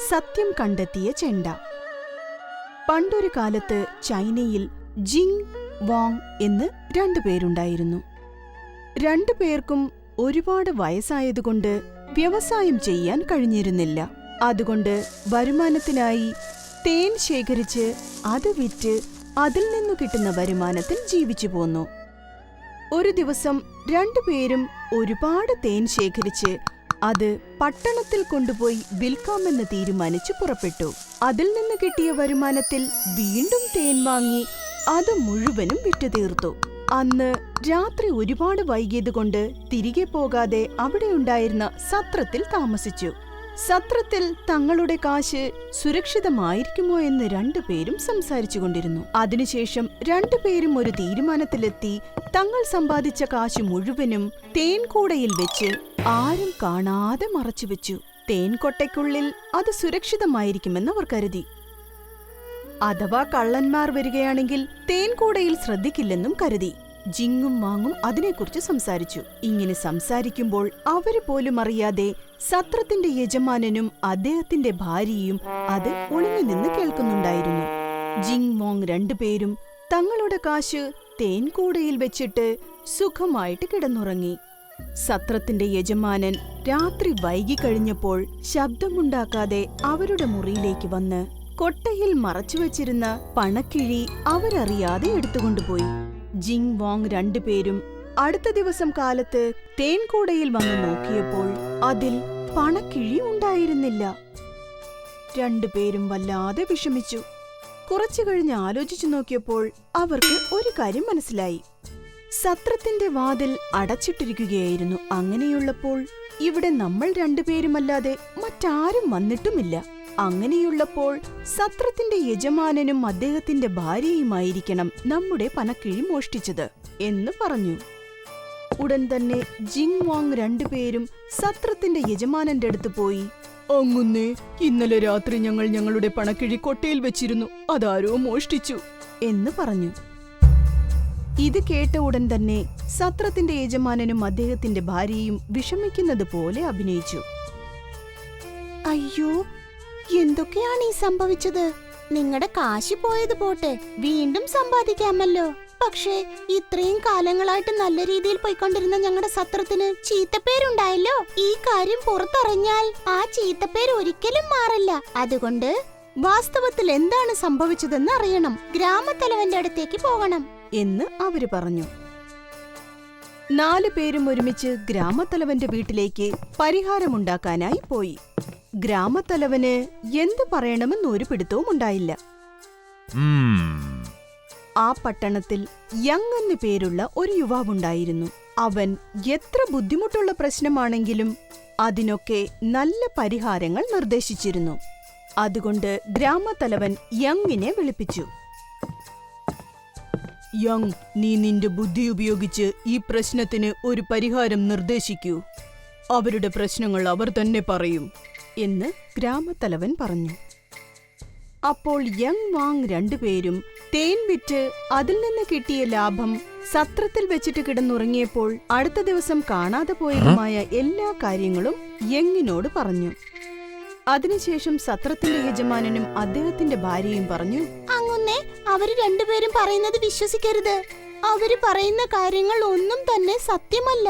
സത്യം കണ്ടെത്തിയ ചെണ്ട. പണ്ടൊരു കാലത്ത് ചൈനയിൽ ജിങ് വാങ് എന്ന് രണ്ടുപേരുണ്ടായിരുന്നു. രണ്ടുപേർക്കും ഒരുപാട് വയസ്സായതുകൊണ്ട് വ്യവസായം ചെയ്യാൻ കഴിഞ്ഞിരുന്നില്ല. അതുകൊണ്ട് വരുമാനത്തിനായി തേൻ ശേഖരിച്ച് അത് വിറ്റ് അതിൽ നിന്നു കിട്ടുന്ന വരുമാനത്തിൽ ജീവിച്ചു പോന്നു. ഒരു ദിവസം രണ്ടുപേരും ഒരുപാട് തേൻ ശേഖരിച്ച് അത് പട്ടണത്തിൽ കൊണ്ടുപോയി വിൽക്കാമെന്ന് തീരുമാനിച്ചു പുറപ്പെട്ടു. അതിൽ നിന്ന് കിട്ടിയ വരുമാനത്തിൽ വീണ്ടും തേൻ വാങ്ങി അത് മുഴുവനും വിറ്റുതീർത്തു. അന്ന് രാത്രി ഒരുപാട് വൈകിയതുകൊണ്ട് തിരികെ പോകാതെ അവിടെയുണ്ടായിരുന്ന സത്രത്തിൽ താമസിച്ചു. സത്രത്തിൽ തങ്ങളുടെ കാശ് സുരക്ഷിതമായിരിക്കുമോ എന്ന് രണ്ടുപേരും സംസാരിച്ചുകൊണ്ടിരുന്നു. അതിനുശേഷം രണ്ടുപേരും ഒരു തീരുമാനത്തിലെത്തി തങ്ങൾ സമ്പാദിച്ച കാശ് മുഴുവനും തേൻകൂടയിൽ വെച്ച് ആരും കാണാതെ മറച്ചുവെച്ചു. തേൻകൊട്ടയ്ക്കുള്ളിൽ അത് സുരക്ഷിതമായിരിക്കുമെന്ന് അവർ കരുതി. അഥവാ കള്ളന്മാർ വരികയാണെങ്കിൽ തേൻകൂടയിൽ ശ്രദ്ധിക്കില്ലെന്നും കരുതി. ജിങ്ങും വാങ്ങും അതിനെക്കുറിച്ച് സംസാരിച്ചു. ഇങ്ങനെ സംസാരിക്കുമ്പോൾ അവര് പോലും അറിയാതെ സത്രത്തിന്റെ യജമാനനും അദ്ദേഹത്തിന്റെ ഭാര്യയും അത് ഒളിഞ്ഞു നിന്ന് കേൾക്കുന്നുണ്ടായിരുന്നു. ജിങ് വാങ് രണ്ടുപേരും തങ്ങളുടെ കാശ് തേൻകൂടയിൽ വെച്ചിട്ട് സുഖമായിട്ട് കിടന്നുറങ്ങി. സത്രത്തിന്റെ യജമാനൻ രാത്രി വൈകിക്കഴിഞ്ഞപ്പോൾ ശബ്ദമുണ്ടാക്കാതെ അവരുടെ മുറിയിലേക്ക് വന്ന് കൊട്ടയിൽ മറച്ചുവെച്ചിരുന്ന പണക്കിഴി അവരറിയാതെ എടുത്തുകൊണ്ടുപോയി. ജിങ് വാങ് രണ്ടുപേരും അടുത്ത ദിവസം കാലത്ത് തേൻകൂടയിൽ വന്ന് നോക്കിയപ്പോൾ അതിൽ പണക്കിഴി ഉണ്ടായിരുന്നില്ല. രണ്ടുപേരും വല്ലാതെ വിഷമിച്ചു. കുറച്ചു കഴിഞ്ഞ് ആലോചിച്ചു നോക്കിയപ്പോൾ അവർക്ക് ഒരു കാര്യം മനസ്സിലായി. സത്രത്തിന്റെ വാതിൽ അടച്ചിട്ടിരിക്കുകയായിരുന്നു. അങ്ങനെയുള്ളപ്പോൾ ഇവിടെ നമ്മൾ രണ്ടുപേരുമല്ലാതെ മറ്റാരും വന്നിട്ടുമില്ല. അങ്ങനെയുള്ളപ്പോൾ സത്രത്തിന്റെ യജമാനനും അദ്ദേഹത്തിന്റെ ഭാര്യയുമായിരിക്കണം നമ്മുടെ പണക്കിഴി മോഷ്ടിച്ചത് എന്ന് പറഞ്ഞു. ഉടൻ തന്നെ ജിങ് വാങ് രണ്ടുപേരും സത്രത്തിന്റെ യജമാനന്റെ അടുത്ത് പോയി, "അങ്ങുന്നേ, ഇന്നലെ രാത്രി ഞങ്ങൾ ഞങ്ങളുടെ പണക്കിഴി കൊട്ടയിൽ വെച്ചിരുന്നു. അതാരോ മോഷ്ടിച്ചു" എന്ന് പറഞ്ഞു. ഇത് കേട്ട ഉടൻ തന്നെ സത്രത്തിന്റെ യജമാനനും അദ്ദേഹത്തിന്റെ ഭാര്യയും വിഷമിക്കുന്നത് പോലെ അഭിനയിച്ചു. അയ്യോ, എന്തൊക്കെയാണ് ഈ സംഭവിച്ചത്? നിങ്ങളുടെ കാശ് പോയത് പോട്ടെ, വീണ്ടും സമ്പാദിക്കാമല്ലോ. പക്ഷേ ഇത്രയും കാലങ്ങളായിട്ട് നല്ല രീതിയിൽ പോയിക്കൊണ്ടിരുന്ന ഞങ്ങളുടെ സത്രത്തിന് ചീത്തപ്പേരുണ്ടായല്ലോ. ഈ കാര്യം പുറത്തറിഞ്ഞാൽ ആ ചീത്തപ്പേര് ഒരിക്കലും മാറില്ല. അതുകൊണ്ട് വാസ്തവത്തിൽ എന്താണ് സംഭവിച്ചതെന്ന് അറിയണം. ഗ്രാമത്തലവന്റെ അടുത്തേക്ക് പോകണം എന്ന് അവര് പറഞ്ഞു. 4 പേരും ഒരുമിച്ച് ഗ്രാമത്തലവന്റെ വീട്ടിലേക്ക് പരിഹാരമുണ്ടാക്കാനായി പോയി. ഗ്രാമത്തലവന് എന്തു പറയണമെന്ന് ഒരു പിടുത്തവും ഉണ്ടായില്ല. ആ പട്ടണത്തിൽ യങ് എന്നു പേരുള്ള ഒരു യുവാവുണ്ടായിരുന്നു. അവൻ എത്ര ബുദ്ധിമുട്ടുള്ള പ്രശ്നമാണെങ്കിലും അതിനൊക്കെ നല്ല പരിഹാരങ്ങൾ നിർദ്ദേശിച്ചിരുന്നു. അതുകൊണ്ട് ഗ്രാമത്തലവൻ യങ്ങിനെ വിളിപ്പിച്ചു. "യങ്, നീ നിന്റെ ബുദ്ധി ഉപയോഗിച്ച് ഈ പ്രശ്നത്തിന് ഒരു പരിഹാരം നിർദ്ദേശിക്കൂ. അവരുടെ പ്രശ്നങ്ങൾ അവർ തന്നെ പറയും" എന്ന് ഗ്രാമത്തലവൻ പറഞ്ഞു. അപ്പോൾ യങ് വാങ് രണ്ടുപേരും തേൻ വിറ്റ് അതിൽ നിന്ന് കിട്ടിയ ലാഭം സത്രത്തിൽ വെച്ചിട്ട് കിടന്നുറങ്ങിയപ്പോൾ അടുത്ത ദിവസം കാണാതെ പോയതുമായ എല്ലാ കാര്യങ്ങളും യങ്ങിനോട് പറഞ്ഞു. അതിനുശേഷം സത്രത്തിന്റെ യജമാനനും അദ്ദേഹത്തിന്റെ ഭാര്യയും പറഞ്ഞു, "അങ്ങുന്നേ, അവര് രണ്ടുപേരും പറയുന്നത് വിശ്വസിക്കരുത്. അവര് പറയുന്ന കാര്യങ്ങൾ ഒന്നും തന്നെ സത്യമല്ല.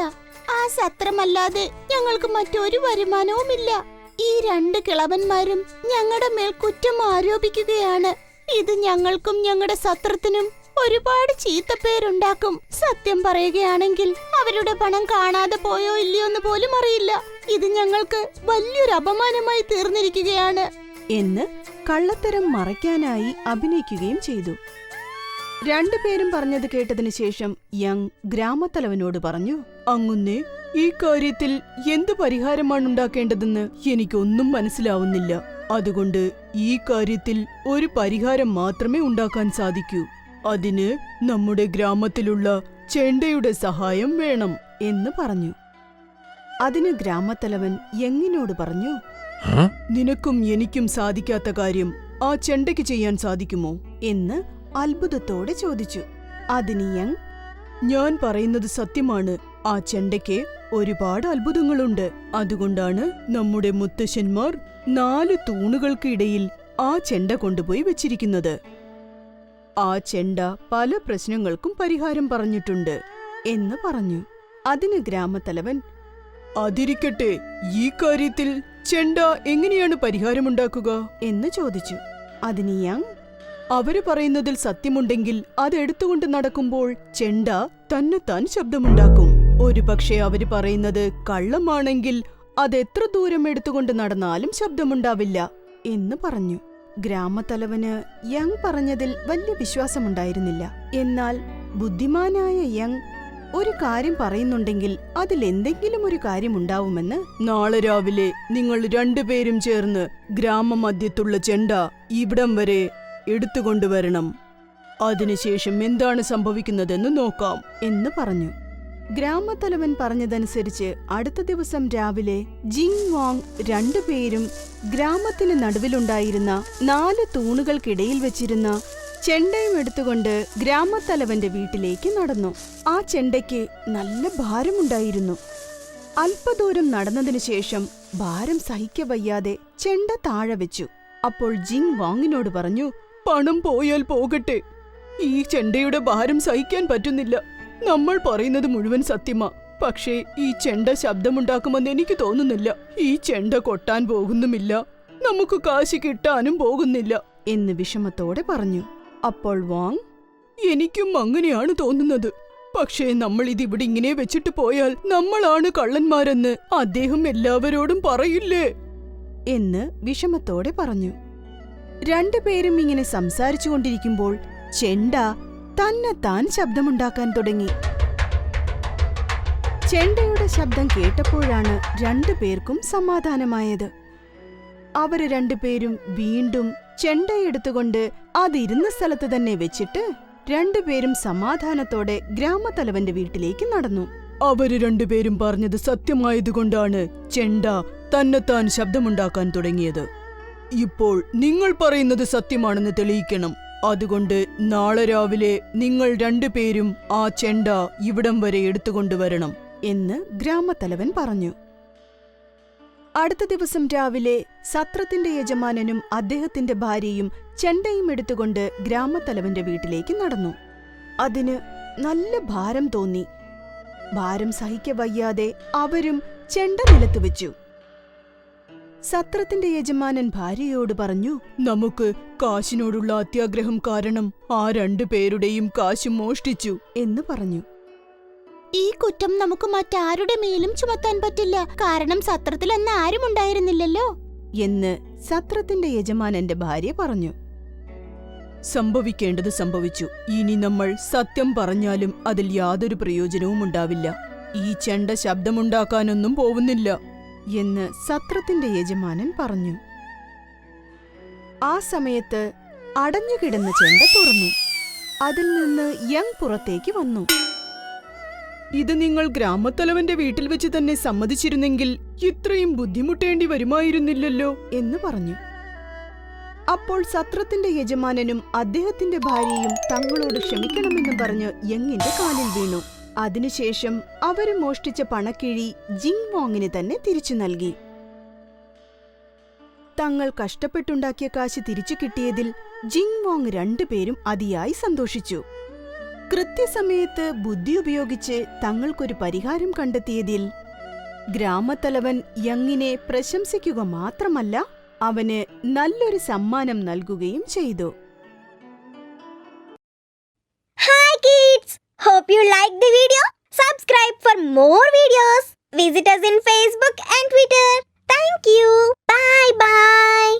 ആ സത്രമല്ലാതെ ഞങ്ങൾക്ക് മറ്റൊരു വരുമാനവുമില്ല. ഈ 2 കിളവന്മാരും ഞങ്ങളുടെ മേൽ കുറ്റം ആരോപിക്കുകയാണ്. ഇത് ഞങ്ങൾക്കും ഞങ്ങളുടെ സത്രത്തിനും ഒരുപാട് ചീത്തപ്പേരുണ്ടാക്കും. സത്യം പറയുകയാണെങ്കിൽ അവരുടെ പണം കാണാതെ പോയോ ഇല്ലയോ എന്ന് പോലും അറിയില്ല. ഇത് ഞങ്ങൾക്ക് വലിയൊരു അപമാനമായി തീർന്നിരിക്കുകയാണ്" എന്ന് കള്ളത്തരം മറയ്ക്കാനായി അഭിനയിക്കുകയും ചെയ്തു. രണ്ടുപേരും പറഞ്ഞത് കേട്ടതിനു ശേഷം യങ് ഗ്രാമത്തലവനോട് പറഞ്ഞു, "അങ്ങുന്നേ, ഈ കാര്യത്തിൽ എന്ത് പരിഹാരമാണ് ഉണ്ടാക്കേണ്ടതെന്ന് എനിക്കൊന്നും മനസ്സിലാവുന്നില്ല. അതുകൊണ്ട് ഈ കാര്യത്തിൽ ഒരു പരിഹാരം മാത്രമേ ഉണ്ടാക്കാൻ സാധിക്കൂ. അതിന് നമ്മുടെ ഗ്രാമത്തിലുള്ള ചെണ്ടയുടെ സഹായം വേണം" എന്ന് പറഞ്ഞു. അതിന് ഗ്രാമത്തലവൻ യങ്ങിനോട് പറഞ്ഞു, "നിനക്കും എനിക്കും സാധിക്കാത്ത കാര്യം ആ ചെണ്ടയ്ക്ക് ചെയ്യാൻ സാധിക്കുമോ?" എന്ന് അത്ഭുതത്തോടെ ചോദിച്ചു. അതിന് യങ്, "ഞാൻ പറയുന്നത് സത്യമാണ്. ആ ചെണ്ടയ്ക്ക് ഒരുപാട് അത്ഭുതങ്ങളുണ്ട്. അതുകൊണ്ടാണ് നമ്മുടെ മുത്തശ്ശന്മാർ 4 തൂണുകൾക്കിടയിൽ ആ ചെണ്ട കൊണ്ടുപോയി വെച്ചിരിക്കുന്നത്. ആ ചെണ്ട പല പ്രശ്നങ്ങൾക്കും പരിഹാരം പറഞ്ഞിട്ടുണ്ട് എന്ന് പറഞ്ഞു. അതിന് ഗ്രാമത്തലവൻ, അതിരിക്കട്ടെ, ഈ കാര്യത്തിൽ ചെണ്ട എങ്ങനെയാണ് പരിഹാരമുണ്ടാക്കുക എന്ന് ചോദിച്ചു. അതിന് യങ്, അവര് പറയുന്നതിൽ സത്യമുണ്ടെങ്കിൽ അതെടുത്തുകൊണ്ട് നടക്കുമ്പോൾ ചെണ്ട തന്നെത്താൻ ശബ്ദമുണ്ടാക്കും. ഒരുപക്ഷെ അവര് പറയുന്നത് കള്ളമാണെങ്കിൽ അതെത്ര ദൂരം എടുത്തുകൊണ്ട് നടന്നാലും ശബ്ദമുണ്ടാവില്ല എന്ന് പറഞ്ഞു. ഗ്രാമത്തലവന് യങ് പറഞ്ഞതിൽ വലിയ വിശ്വാസമുണ്ടായിരുന്നില്ല. എന്നാൽ ബുദ്ധിമാനായ യങ് ഒരു കാര്യം പറയുന്നുണ്ടെങ്കിൽ അതിലെന്തെങ്കിലും ഒരു കാര്യമുണ്ടാവുമെന്ന്. നാളെ രാവിലെ നിങ്ങൾ 2 പേരും ചേർന്ന് ഗ്രാമമധ്യത്തുള്ള ചെണ്ട ഇവിടം വരെ എടുത്തുകൊണ്ടുവരണം. അതിനുശേഷം എന്താണ് സംഭവിക്കുന്നതെന്ന് നോക്കാം എന്ന് പറഞ്ഞു. ഗ്രാമത്തലവൻ പറഞ്ഞതനുസരിച്ച് അടുത്ത ദിവസം രാവിലെ ജിങ് വാങ് 2 പേരും ഗ്രാമത്തിന് നടുവിലുണ്ടായിരുന്ന 4 തൂണുകൾക്കിടയിൽ വെച്ചിരുന്ന ചെണ്ടയും എടുത്തുകൊണ്ട് ഗ്രാമത്തലവന്റെ വീട്ടിലേക്ക് നടന്നു. ആ ചെണ്ടയ്ക്ക് നല്ല ഭാരമുണ്ടായിരുന്നു. അല്പദൂരം നടന്നതിനു ശേഷം ഭാരം സഹിക്കവയ്യാതെ ചെണ്ട താഴെ വെച്ചു. അപ്പോൾ ജിങ് വാങ്ങിനോട് പറഞ്ഞു, പണം പോയാൽ പോകട്ടെ, ഈ ചെണ്ടയുടെ ഭാരം സഹിക്കാൻ പറ്റുന്നില്ല. നമ്മൾ പറയുന്നത് മുഴുവൻ സത്യമാ, പക്ഷേ ഈ ചെണ്ട ശബ്ദമുണ്ടാക്കുമെന്ന് എനിക്ക് തോന്നുന്നില്ല. ഈ ചെണ്ട കൊട്ടാൻ പോകുന്നുമില്ല, നമുക്ക് കാശ് കിട്ടാനും പോകുന്നില്ല എന്ന് വിഷമത്തോടെ പറഞ്ഞു. അപ്പോൾ വാങ്, എനിക്കും അങ്ങനെയാണ് തോന്നുന്നത്. പക്ഷേ നമ്മൾ ഇതിവിടെ ഇങ്ങനെ വെച്ചിട്ട് പോയാൽ നമ്മളാണ് കള്ളന്മാരെന്ന് അദ്ദേഹം എല്ലാവരോടും പറയില്ലേ എന്ന് വിഷമത്തോടെ പറഞ്ഞു. 2 പേരും ഇങ്ങനെ സംസാരിച്ചുകൊണ്ടിരിക്കുമ്പോൾ ചെണ്ട തന്നെത്താൻ ശബ്ദമുണ്ടാക്കാൻ തുടങ്ങി. ചെണ്ടയുടെ ശബ്ദം കേട്ടപ്പോഴാണ് 2 പേർക്കും സമാധാനമായത്. അവര് 2 പേരും വീണ്ടും ചെണ്ടയെടുത്തുകൊണ്ട് അതിരുന്ന സ്ഥലത്ത് തന്നെ വെച്ചിട്ട് 2 പേരും സമാധാനത്തോടെ ഗ്രാമത്തലവന്റെ വീട്ടിലേക്ക് നടന്നു. അവര് 2 പേരും പറഞ്ഞത് സത്യമായതുകൊണ്ടാണ് ചെണ്ട തന്നെത്താൻ ശബ്ദമുണ്ടാക്കാൻ തുടങ്ങിയത്. ഇപ്പോൾ നിങ്ങൾ പറയുന്നത് സത്യമാണെന്ന് തെളിയിക്കണം. അതുകൊണ്ട് നാളെ രാവിലെ നിങ്ങൾ 2 പേരും ആ ചെണ്ട ഇവിടം വരെ എടുത്തുകൊണ്ടുവരണം എന്ന് ഗ്രാമത്തലവൻ പറഞ്ഞു. അടുത്ത ദിവസം രാവിലെ സത്രത്തിന്റെ യജമാനനും അദ്ദേഹത്തിന്റെ ഭാര്യയും ചെണ്ടയും എടുത്തുകൊണ്ട് ഗ്രാമത്തലവന്റെ വീട്ടിലേക്ക് നടന്നു. അതിന് നല്ല ഭാരം തോന്നി. ഭാരം സഹിക്കവയ്യാതെ അവരും ചെണ്ട നിലത്ത് വെച്ചു. സത്രത്തിന്റെ യജമാനൻ ഭാര്യയോട് പറഞ്ഞു, നമുക്ക് കാശിനോടുള്ള അത്യാഗ്രഹം കാരണം ആ 2 പേരുടെയും കാശ് മോഷ്ടിച്ചു എന്ന് പറഞ്ഞു. ഈ കുറ്റം നമുക്ക് മറ്റാരുടെ മേലും ചുമത്താൻ പറ്റില്ല, കാരണം സത്രത്തിൽ അന്ന് ആരും ഉണ്ടായിരുന്നില്ലല്ലോ എന്ന് സത്രത്തിന്റെ യജമാനന്റെ ഭാര്യ പറഞ്ഞു. സംഭവിക്കേണ്ടത് സംഭവിച്ചു. ഇനി നമ്മൾ സത്യം പറഞ്ഞാലും അതിൽ യാതൊരു പ്രയോജനവും ഉണ്ടാവില്ല. ഈ ചെണ്ട ശബ്ദമുണ്ടാക്കാനൊന്നും പോവുന്നില്ല എന്ന് സത്രത്തിന്റെ യജമാനൻ പറഞ്ഞു. ആ സമയത്ത് അടഞ്ഞുകിടന്ന ചെണ്ട തുറന്നു. അതിൽ നിന്ന് യങ് പുറത്തേക്ക് വന്നു. ഇത് നിങ്ങൾ ഗ്രാമത്തലവന്റെ വീട്ടിൽ വെച്ച് തന്നെ സമ്മതിച്ചിരുന്നെങ്കിൽ ഇത്രയും ബുദ്ധിമുട്ടേണ്ടി വരുമായിരുന്നില്ലല്ലോ എന്ന് പറഞ്ഞു. അപ്പോൾ സത്രത്തിന്റെ യജമാനനും അദ്ദേഹത്തിന്റെ ഭാര്യയും തങ്ങളോട് ക്ഷമിക്കണമെന്ന് പറഞ്ഞ് യങ്ങിന്റെ കാലിൽ വീണു. അതിനുശേഷം അവര് മോഷ്ടിച്ച പണക്കിഴി ജിങ് വാങ്ങിന് തന്നെ തിരിച്ചു നൽകി. തങ്ങൾ കഷ്ടപ്പെട്ടുണ്ടാക്കിയ കാശ് തിരിച്ചു കിട്ടിയതിൽ ജിങ് വാങ് 2 പേരും അതിയായി സന്തോഷിച്ചു. കൃത്യസമയത്ത് ബുദ്ധി ഉപയോഗിച്ച് തങ്ങൾക്കൊരു പരിഹാരം കണ്ടെത്തിയതിൽ ഗ്രാമത്തലവൻ യങ്ങിനെ പ്രശംസിക്കുക മാത്രമല്ല, അവന് നല്ലൊരു സമ്മാനം നൽകുകയും ചെയ്തു. Hi kids! Hope you liked the video. Subscribe for more videos. Visit us in Facebook and Twitter. Thank you. Bye bye.